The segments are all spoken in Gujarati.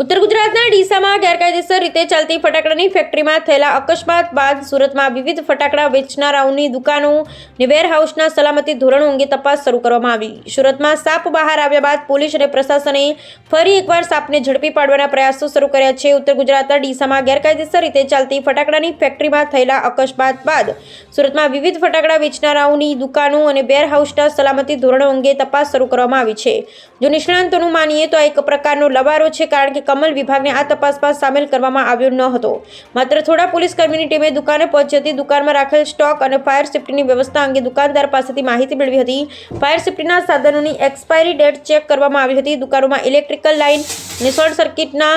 ઉત્તર ગુજરાતના ડીસામાં ગેરકાયદેસર રીતે ચાલતી ફટાકડાની ફેક્ટરીમાં થયેલા અકસ્માત બાદ સુરતમાં વિવિધ ફટાકડા વેચનારાઓની દુકાનો અને વેરહાઉસના સલામતી ધોરણો અંગે તપાસ શરૂ કરવામાં આવી। સુરતમાં સાપ બહાર આવ્યા બાદ પોલીસ અને પ્રશાસને ફરી એકવાર સાપને ઝડપી પાડવાના પ્રયાસો શરૂ કર્યા છે। ઉત્તર ગુજરાતના ડીસામાં ગેરકાયદેસર રીતે ચાલતી ફટાકડાની ફેક્ટરીમાં થયેલા અકસ્માત બાદ સુરતમાં વિવિધ ફટાકડા વેચનારાઓની દુકાનો અને વેરહાઉસના સલામતી ધોરણો અંગે તપાસ શરૂ કરવામાં આવી છે। જો નિષ્ણાંતોનું માનીએ તો આ એક પ્રકારનો લવારો છે, કારણ કે કમલ વિભાગને આ તપાસમાં સામેલ કરવામાં આવ્યો ન હતો। માત્ર થોડા પોલીસ કર્મીની ટીમે દુકાને પહોંચી હતી। દુકાનમાં રાખેલ સ્ટોક અને ફાયર સેફ્ટીની વ્યવસ્થા અંગે દુકાનદાર પાસેથી માહિતી મેળવી હતી। ફાયર સેફ્ટીના સાધનોની એક્સપાયરી ડેટ ચેક કરવામાં આવી હતી। દુકાનોમાં ઇલેક્ટ્રિકલ લાઇન અને શોર્ટ સર્કિટના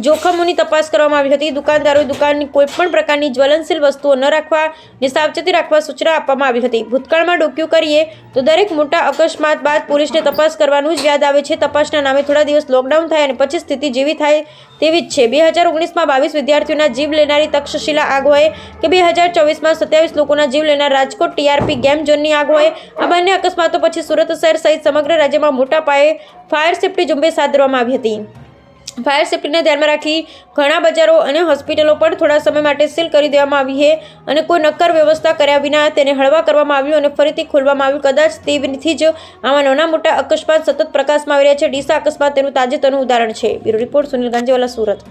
જોખમોની તપાસ કરવામાં આવી હતી। દુકાનદારોએ દુકાનની કોઈપણ પ્રકારની જ્વલનશીલ વસ્તુઓ ન રાખવા અને સાવચેતી રાખવા સૂચના આપવામાં આવી હતી। ભૂતકાળમાં ડોક્યુ કરીએ તો દરેક મોટા અકસ્માત બાદ પોલીસને તપાસ કરવાનું જ યાદ આવે છે। તપાસના નામે થોડા દિવસ લોકડાઉન થાય અને પછી સ્થિતિ જેવી થાય તેવી જ છે। 2019માં 22 વિદ્યાર્થીઓના જીવ લેનારી તક્ષશિલા આગ હોય કે 2024માં 27 લોકોના જીવ લેનાર રાજકોટ ટીઆરપી ગેમ ઝોનની આગ હોય, આ બંને અકસ્માતો પછી સુરત શહેર સહિત સમગ્ર રાજ્યમાં મોટા પાયે ફાયર સેફ્ટી ઝુંબેશ હાથ ધરવામાં આવી હતી। ફાયર સેફ્ટીને ધ્યાનમાં રાખી ઘણા બજારો અને હોસ્પિટલો પણ થોડા સમય માટે સીલ કરી દેવામાં આવી છે અને કોઈ નક્કર વ્યવસ્થા કર્યા વિના તેને હળવા કરવામાં આવ્યું અને ફરીથી ખોલવામાં આવ્યું। કદાચ તેથી જ આમાં નાના મોટા અકસ્માત સતત પ્રકાશમાં આવી રહ્યા છે। ડીસા અકસ્માત તેનું તાજેતરનું ઉદાહરણ છે। Bureau report Sunil Ganjiwala, Surat.